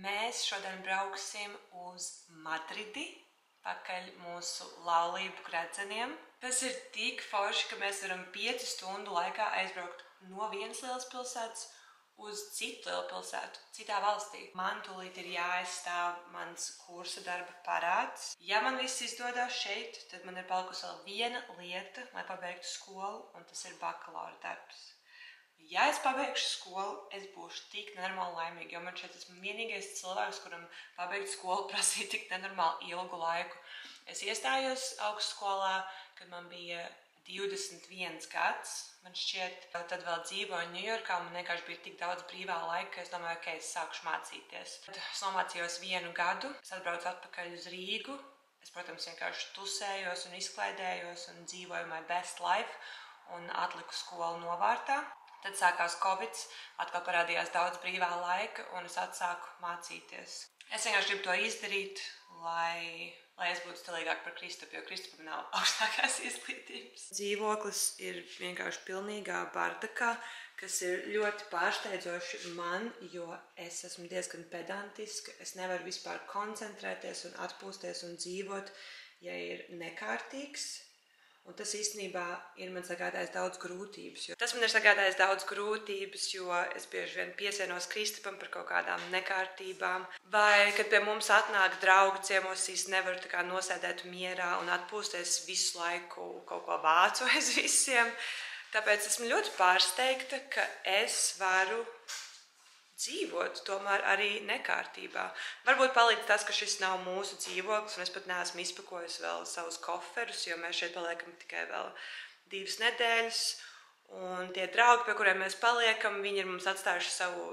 Mēs šodien brauksim uz Madridi, pakaļ mūsu laulību gredzeniem. Tas ir tik forši, ka mēs varam 5 stundu laikā aizbraukt no vienas lielas pilsētas uz citu lielu pilsētu, citā valstī. Man tūlīt ir jāaizstāv mans kursa darba parāds. Ja man viss izdodas šeit, tad man ir palikusi vēl viena lieta, lai pabeigtu skolu, un tas ir bakalaura darbs. Ja es pabeigšu skolu, es būšu tik nenormāli laimīga, jo man šeit esmu vienīgais cilvēks, kuram pabeigt skolu prasīja tik nenormāli ilgu laiku. Es iestājos augstskolā, kad man bija 21 gads, man šķiet, tad vēl dzīvoju Ņujorkā, un man vienkārši bija tik daudz brīvā laika, ka es domāju, ka es sākušu mācīties. Tad es nomācījos 1 gadu, es atbraucu atpakaļ uz Rīgu, es, protams, vienkārši tusējos un izklaidējos un dzīvoju my best life un atliku skolu novārtā. Tad sākās Covid, atkal parādījās daudz brīvā laika, un es atsāku mācīties. Es vienkārši gribu to izdarīt, lai es būtu stilīgāk par Kristapu, jo Kristapam nav augstākās izglītības. Dzīvoklis ir vienkārši pilnīgā bardakā, kas ir ļoti pārsteidzoši man, jo es esmu diezgan pedantiska. Es nevaru vispār koncentrēties un atpūsties un dzīvot, ja ir nekārtīgs. Un tas īstenībā ir man sagādājis daudz grūtības. Tas man ir sagādājis daudz grūtības, jo es bieži vien piesienos Kristapam par kaut kādām nekārtībām. Vai, kad pie mums atnāk draugi ciemos, es nevaru tā kā nosēdēt mierā un atpūsties visu laiku kaut ko vācu aiz visiem. Tāpēc esmu ļoti pārsteigta, ka es varu dzīvot tomēr arī nekārtībā. Varbūt palīdz tas, ka šis nav mūsu dzīvoklis, un es pat neesmu izpakojusi vēl savus koferus, jo mēs šeit paliekam tikai vēl 2 nedēļas. Un tie draugi, pie kuriem mēs paliekam, viņi ir mums atstājuši savu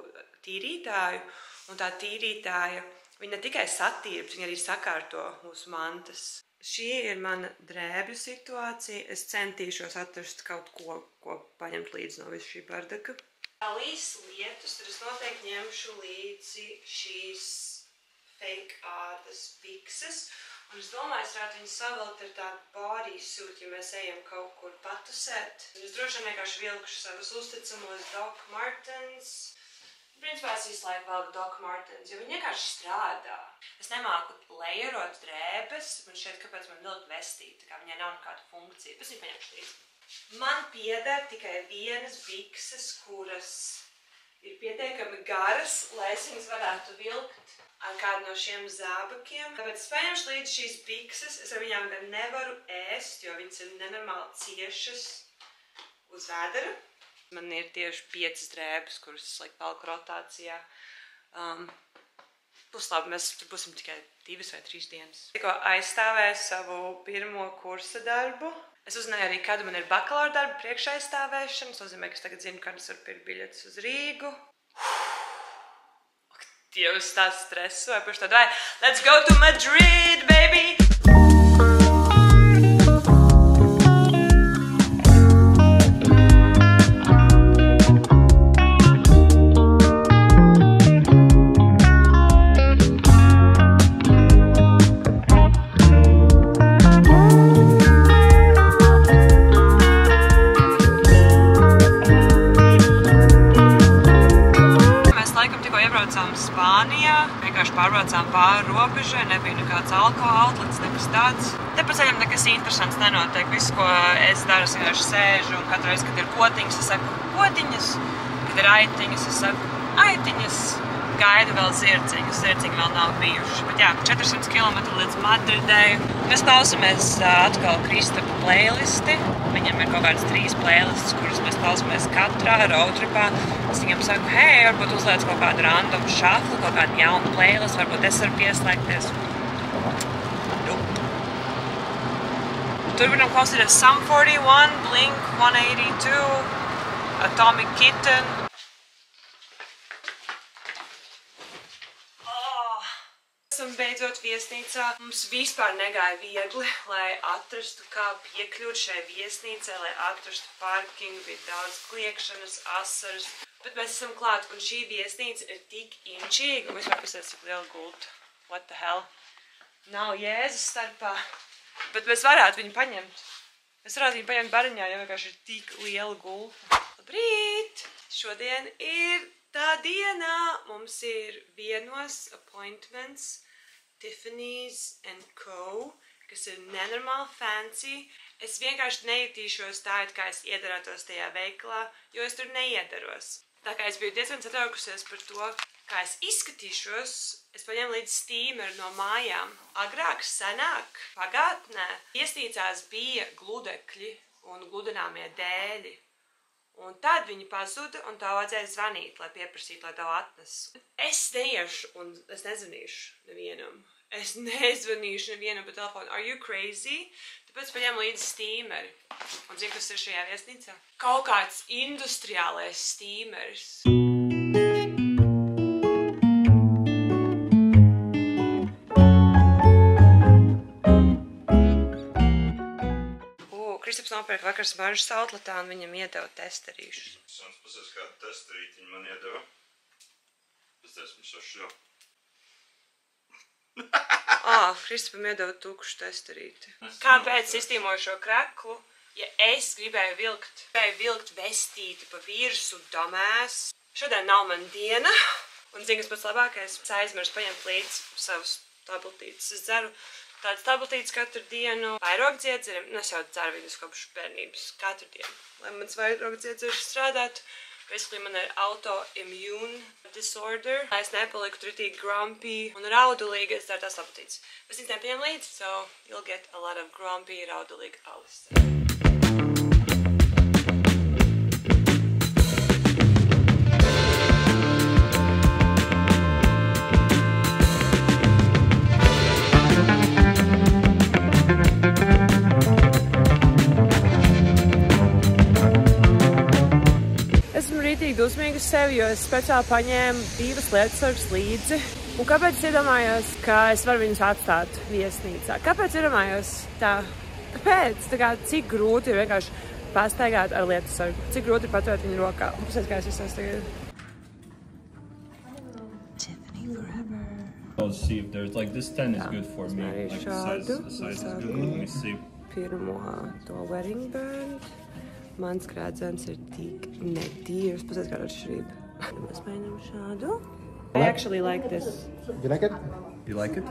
tīrītāju, un tā tīrītāja, viņa ne tikai satīra, bet viņa arī sakārto mūsu mantas. Šī ir mana drēbju situācija. Es centīšos atrast kaut ko paņemt līdzi no visu šī bardaka. Līs lietus, tad es noteikti ņemšu līdzi šīs fake ādas bikses. Un es domāju, es varētu viņu savilkt ar tādu bodysuit, ja mēs ejam kaut kur patusēt. Es droši vien vienkārši vilkšu savus uzticamos Doc Martens. Principā es visu laiku velku Doc Martens, jo viņi vienkārši strādā. Es nemāku lejerot drēbes, man šķiet, kāpēc man vilkt vestīti, tā kā viņai nav nekāda funkcija. Es viņu paņemšu līdzi. Man pieder tikai vienas bikses, kuras ir pietiekami garas, lai es viņas varētu vilkt ar kādu no šiem zābakiem. Tāpēc es paņemšu līdzi šīs bikses, es ar viņām gan nevaru ēst, jo viņas ir nenormāli ciešas uz vēdera. Man ir tieši 5 drēbes, kuras es palku rotācijā. Puslabi, mēs tur būsim tikai 2 vai 3 dienas. Tikko aizstāvēju savu pirmo kursa darbu. Es uzzināju arī, kad man ir bakalaura darba priekšaizstāvēšana. Tas nozīmē, ka es tagad zinu, kad es varu pirkt biļetes uz Rīgu. Ak, Dievs, tā stresoju par šo tādu. Let's go to Madrid, baby! Spānijā, vienkārši pārbraucām pāri robežai, nebija nekāds alkohola outlets, nekas tāds. Te pa ceļam nekas interesants nenotiek. Viss, ko es daru, es vienkārši sēžu, un katru reizi, kad ir potiņas, es saku potiņas, kad ir aitiņas, es saku aitiņas, gaidu vēl zirdziņus, zirdziņi vēl nav bijuši. Bet jā, 400 km līdz Madridei. Mēs klausamies atkal Kristapa playlisti. Viņam ir kaut kādas 3 playlists, kuras mēs klausamies katrā roadtripā. Es viņam saku, hei, varbūt uzliec kaut kādu random shuffle, kaut kādu jaunu playlist, varbūt es varu pieslēgties. Turpinām klausīties Sum 41, Blink 182, Atomic Kitten. Esam beidzot viesnīcā. Mums vispār negāja viegli, lai atrastu, kā piekļūt šai viesnīcai, lai atrastu parkingu, bija daudz kliekšanas, asaras. Bet mēs esam klāt, un šī viesnīca ir tik inčīga, un vispār pasēs cik liela gulta. What the hell? Nav Jēzus starpā. Bet mēs varētu viņu paņemt. Mēs varētu viņu paņemt bariņā, jo vienkārši ir tik liela gulta. Labrīt! Šodien ir Tā dienā mums ir vienos appointments Tiffany's & Co, kas ir nenormāli fancy. Es vienkārši nejutīšos tā, it kā es iedarētos tajā veikalā, jo es tur neiedaros. Tā kā es biju diezgan satraukusies par to, kā es izskatīšos, es paņēmu līdz steameru no mājām. Agrāk, senāk, pagātnē, viesnīcās bija gludekļi un gludināmie dēļi. Un tad viņi pazuda, un tev vajadzēja zvanīt, lai pieprasītu, lai tev atnes. Es neiešu, un es nezvanīšu nevienam. Es nezvanīšu nevienam pa telefonu. Are you crazy? Tāpēc paņēmu līdzi steameri. Un zinu, kas ir šajā viesnīcā? Kaut kāds industriālais steamers. Kristaps nopērk vakar smaržas outletā un viņam iedeva testerīšus. Sāns pasies kādu testerīti viņi man iedeva. Es esmu sašu jau. Kristapam iedeva tukšu testerīti. Kāpēc iztīmoju šo kraklu? Ja es gribēju vilkt vestīti pa virsu domēs. Šodien nav man diena. Un zinu, kas pats labākais. Es aizmirsu paņemt līdzi savus tabletītes. Es dzeru tādas tabletītes katru dienu. Vairogdziedzerim, es jau dzeru viņus kopš bērnības katru dienu. Lai mans vairogdziedzeris strādātu. Basically, man ir autoimmune disorder. Es nepaliku tritīgi grumpy un raudulīgi, es dzeru tās tabletītes. Es viņus nepaņem līdzi, so you'll get a lot of grumpy, raudulīgi Alice. Dusmīgi uz sevi, jo es speciāli paņēmu 2 lietasargas līdzi. Un kāpēc es iedomājos, ka es varu viņus atstāt viesnīcā? Kāpēc iedomājos tā? Kāpēc? Tā kā cik grūti ir vienkārši pastaigāt ar lietasargu? Cik grūti ir paturēt viņu rokā? Un pasies, kā es izsās tagad. Tiffany forever. I'll see if there's like this 10 is good for me. Like the size is good. Let me see. Pirmo to wedding band. Mans krādzens ir tik netīrs, pasies kāda atšķirība. Mēs mēģinām šādu. I actually like this. You like it? You like it?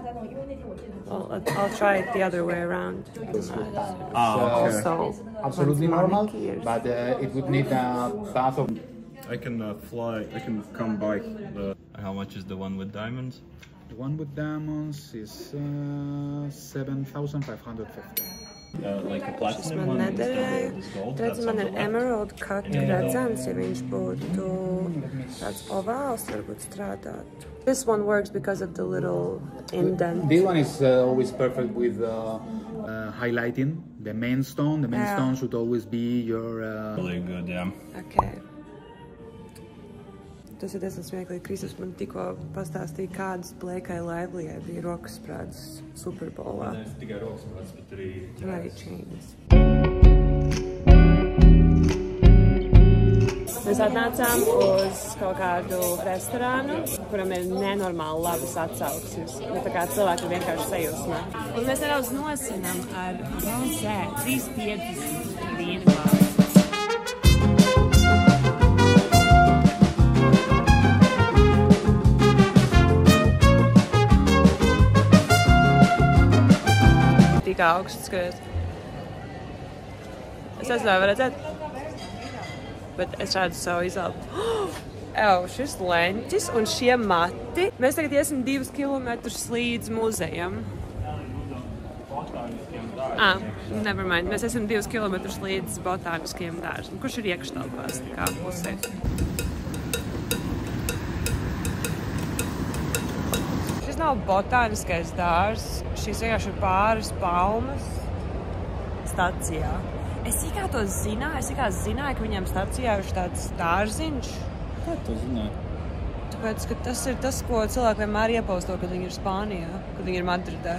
I'll try it the other way around. Okay. Absolutely normal, but it would need a bath of... I can I can come by. How much is the one with diamonds? The one with diamonds is 7,550. Like a platinum Man one nederēja. Redz, man ir emerald cut redzens, ja viņš būtu tāds ovāls, varbūt strādāt. This one works because of the little indent. This one is always perfect with highlighting the main stone. The main stone should always be your... Really good, yeah. Okay. Tas ir diezgan smieklīgi. Kristus man tikko pastāstīja, kādas Blaikai Livelyai bija rokas sprādzes Superbolā. Ne tikai rokas sprādzes, bet arī čēnis. Mēs atnācām uz kaut kādu restorānu, kuram ir nenormāli labas atsauksmes. Tā kā cilvēki vienkārši sajūsmā. Un mēs nedaudz nosinam ar rosē 350 vīnu glāzi. Tik augsts, ka es nezināju, var redzēt, bet es redzu savu izelpu. Šis leņķis un šie mati. Mēs tagad iesim 2 kilometrus līdz muzejam. Nevermind. Mēs esam 2 kilometrus līdz botāniskiem dārzam, kurš ir iekštelpās, tā kā pusē. Šis nav botāniskais dārzs. Šīs vienkārši ir pāris palmas stacijā. Es kā to zināju, ka viņiem stacijā ir tāds dārziņš. Kā tu zināji? Tāpēc, ka tas ir tas, ko cilvēki vienmēr iepausto, kad viņi ir Spānijā, kad viņi ir Madridē.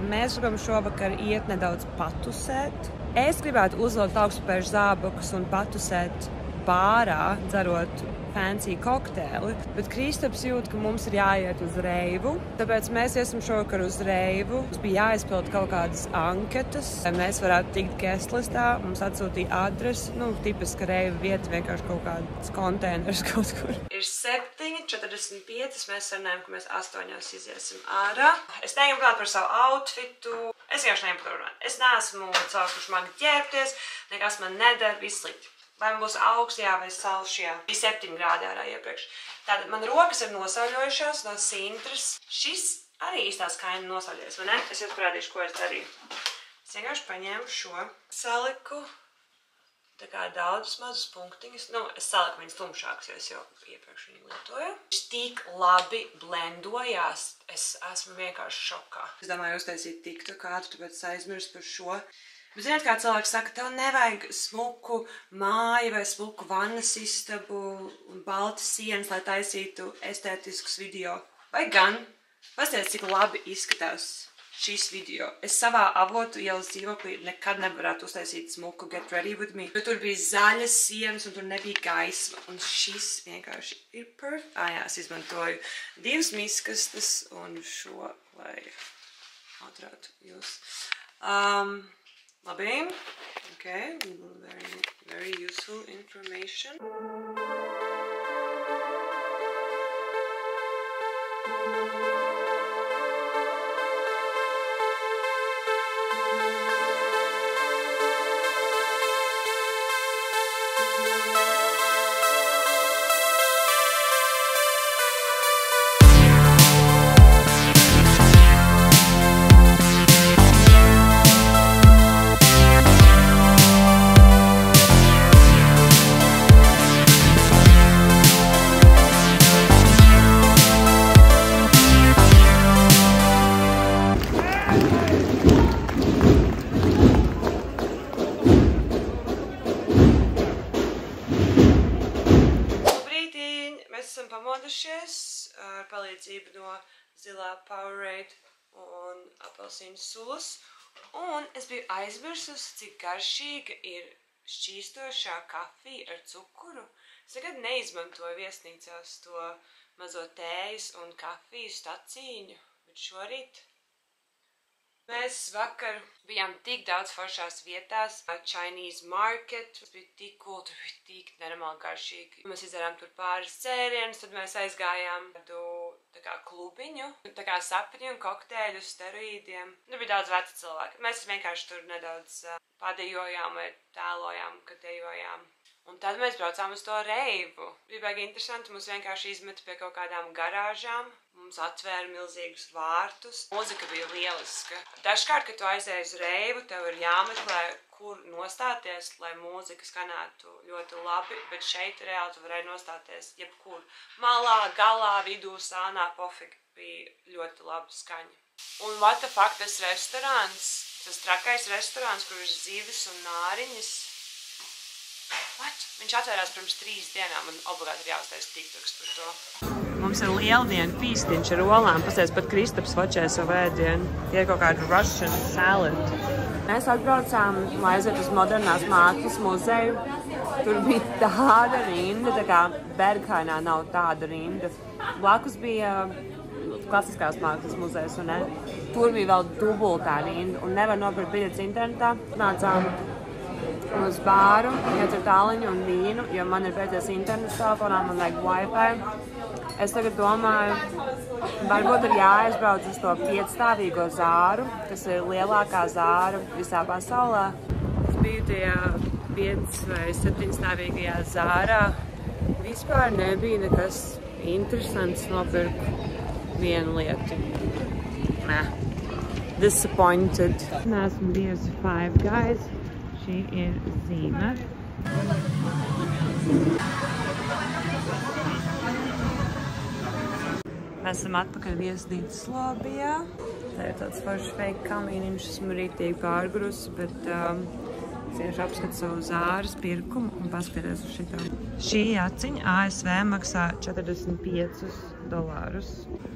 Mēs gribam šovakar iet nedaudz patusēt. Es gribētu uzvilkt augstupēšu zābakus un patusēt bārā, dzerot fancy kokteili, bet Kristaps jūt, ka mums ir jāiet uz reivu, tāpēc mēs iesim šovakar uz reivu. Mums bija jāizpild kaut kādas anketas, lai mēs varētu tikt guestlistā. Mums atsūtīja adresi, tipiska reiva vieta, vienkārši kaut kāds konteiners kaut kur. Ir 7:45, mēs sarunājam, ka mēs 8 iziesim ārā. Es negribu runāt par savu outfitu. Es vienkārši negribu par to runāt. Es neesmu cilvēks, kurš magi ģērbties, nekas man nedara, viss slikti. Vai man būs augstajā vai salšajā. Bija 7 grādi ārā iepriekš. Tātad man rokas ir nosauļojušās no sintras. Šis arī īstās kaina nosauļojas, vai ne? Es jums parādīšu, ko es darīju. Es vienkārši paņēmu šo, saliku tā kā daudzus mazus punktiņus. Es saliku viņus tumšākus, jo es jau iepriekš viņu lietoju. Viņš tik labi blendojās. Es esmu vienkārši šokā. Es domāju uztaisīt tiktokātu, tāpēc es aizmirstu par šo. Bet ziniet, kā cilvēks saka, tev nevajag smuku māju vai smuku vannas istabu un baltas sienas, lai taisītu estētiskus video. Vai gan? Pasties, cik labi izskatās šīs video. Es savā avotu ielas dzīvoklī nekad nevarētu uztaisīt smuku Get Ready With Me. Bet tur bija zaļas sienas un tur nebija gaisma. Un šis vienkārši ir perfect. Jā, es izmantoju 2 miskastes un šo, lai atrātu jūs. Labi. Okay. Very useful information. Ar palīdzību no zilā Powerade un apelsīnu sulas. Un es biju aizmirsusi, cik garšīga ir šķīstošā kafija ar cukuru. Es tagad neizmantoju viesnīcās to mazo tējas un kafiju stacīņu, bet šorīt mēs vakar bijām tik daudz foršās vietās. Chinese market, tas bija tik cool, tur bija tik nenormāli garšīgi. Mēs izdarām tur pāris dzērienus, tad mēs aizgājām tādu tā kā klubiņu, tā kā sapņu un kokteļu steroīdiem. Tur bija daudz veci cilvēki. Mēs vienkārši tur nedaudz padejojām vai tēlojām, kad dejojām. Un tad mēs braucām uz to reivu. Bija baigi interesanti, mums vienkārši izmeta pie kaut kādām garāžām. Mums atvēra milzīgus vārtus. Mūzika bija lieliska. Dažkārt, kad tu aizēji uz reivu, tev ir jāmeklē, kur nostāties, lai mūzika skanētu ļoti labi, bet šeit reāli tu varēji nostāties jebkur. Malā, galā, vidū, sānā, pofīgi. Bija ļoti laba skaņa. Un what the fuck, tas restorāns, tas trakais restorāns, kur ir zivis un nāriņas. What? Viņš atvērās pirms 3 dienām un obligāti ir jāuztaisa tiktoks par to. Mums ir lieldienu pīstiņš ar olām. Pasties, pat Kristaps vačē savu ēdienu. Tie ir kaut kādu Russian salad. Mēs atbraucām, lai aiziet uz Modernās mākslas muzeju. Tur bija tāda rinda, tā kā Berghainā nav tāda rinda. Blakus bija klasiskās mākslas muzejs, un ne? Tur bija vēl dubultā rinda un nevar nopirkt biļetes internetā. Nācām uz bāru, iedzert tāliņu un vīnu, jo man ir beidzies internets telefonā, man vajag Wi-Fi. Es tagad domāju, varbūt ir jāaizbrauc uz to 5-stāvīgo zāru, kas ir lielākā zāra visā pasaulē. Es biju tajā 5- vai 7-stāvīgajā zārā. Vispār nebija nekas interesants nopirkt vienu lietu. Nē. Disappointed. Nesmu bijusi Five Guys. Šī ir zīme. Mēs esam atpakaļ viesnīcas lobijā. Tā ir tāds foršs fake kamīniņš, esmu rītīgi pārgurusi, bet vienkārši apskatu savu zāras pirkumu un paskaties uz šitā. Šī aciņa ASV maksā $45.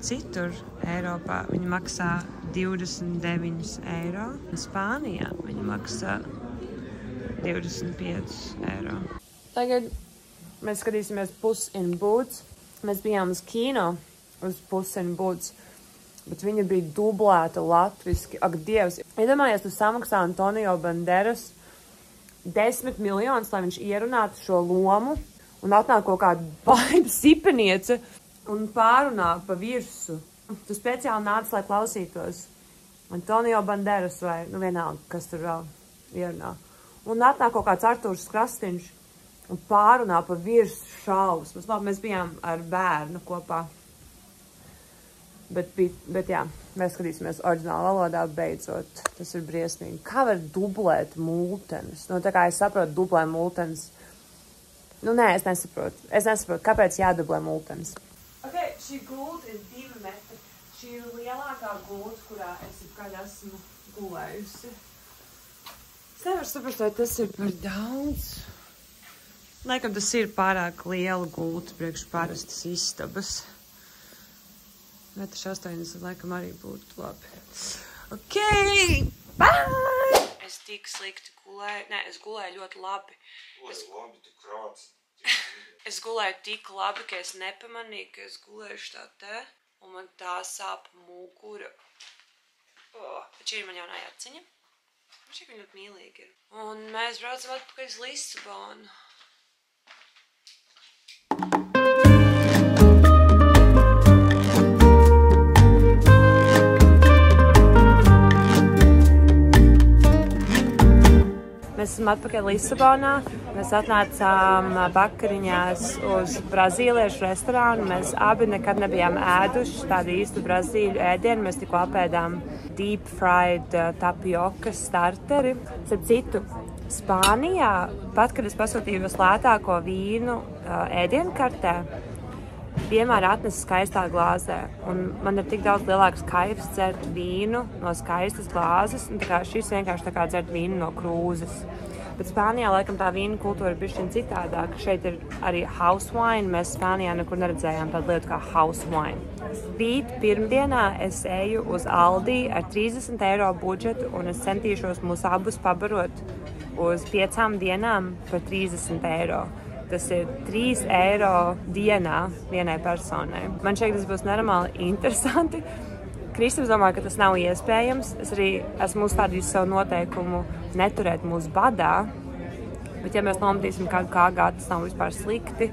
Citur Eiropā viņa maksā €29. Spānijā viņa maksā €25. Tagad mēs skatīsimies Puss in Boots. Mēs bijām uz kino, uz Puss in Boots, bet viņa bija dublēta latviski. Ak, Dievs! Iedomājies, tu samaksā Antonio Banderas 10 miljonus, lai viņš ierunātu šo lomu, un atnāk kaut kāda baita sipeniece un pārunā pa virsu. Tu speciāli nāc, lai klausītos Antonio Banderas vai, nu vienalga, kas tur vēl ierunā. Un atnāk kaut kāds Artūrs Krastīņš un pārunā pa virsu šausmas. Labi, mēs bijām ar bērnu kopā. Bet jā, mēs skatīsimies oriģinālu valodā beidzot. Tas ir briesmīgi. Kā var dublēt multenes? Nu, tā kā es saprotu, dublē multenes. Nu, nē, es nesaprotu. Es nesaprotu, kāpēc jādublē multenes. Ok, šī gulta ir 2 metri. Šī ir lielākā gulta, kurā es jebkad esmu gulējusi. Es nevaru saprast, vai tas ir par daudz. Laikam tas ir pārāk liela gulta priekš parastas istabas. 1,80 m laikam arī būtu labi. Ok, bye! Es tik slikti gulēju. Nē, es gulēju ļoti labi. Es gulēju tik labi, ka es nepamanīju, ka es gulējuši tā te. Un man tā sāp mugura. Bet šī ir man jaunā jaciņa. Šī viņa ļoti mīlīga ir. Un mēs braucam atpakaļ uz Lisabonu. Mēs esam atpakaļ Lisabonā. Mēs atnācām vakariņās uz brazīliešu restorānu. Mēs abi nekad nebijām ēduši tādu īstu brazīļu ēdienu. Mēs tikko apēdām deep fried tapioka starteri. Starp citu, Spānijā, pat kad es pasūtīju vislētāko vīnu ēdienkartē, vienmēr atnesa skaistā glāzē. Un man ir tik daudz lielāks kaifs dzert vīnu no skaistas glāzes, un tā kā šis vienkārši tā kā dzert vīnu no krūzes. Bet Spānijā laikam tā vīnu kultūra ir bišķiņ citādāka. Šeit ir arī house wine. Mēs Spānijā nekur neredzējām tādu lietu kā house wine. Rīt pirmdienā es eju uz Aldi ar 30 eiro budžetu, un es centīšos mūs abus pabarot uz 5 dienām par 30 eiro. Tas ir 3 eiro dienā vienai personai. Man šeit tas būs nenormāli interesanti. Kristaps domā, ka tas nav iespējams. Es arī esmu uzstādījusi savu noteikumu neturēt mūs badā. Bet ja mēs nomatīsim kādu kāgā, tas nav vispār slikti.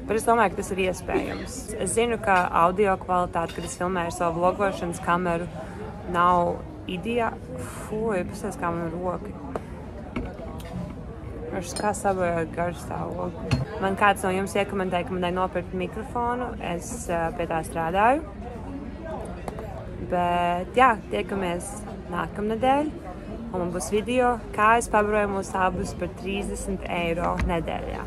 Bet es domāju, ka tas ir iespējams. Es zinu, ka audio kvalitāte, kad es filmēju savu vlogošanas kameru, nav ideāla. Fui, pasies kā man roki. Es kā sabojāju garstāvokli. Man kāds no jums iekomentēja, ka man vajag nopirkt mikrofonu. Es pie tā strādāju. Bet jā, tiekamies nākamnedēļ. Un man būs video, kā es pabaroju mūs abus par 30 eiro nedēļā.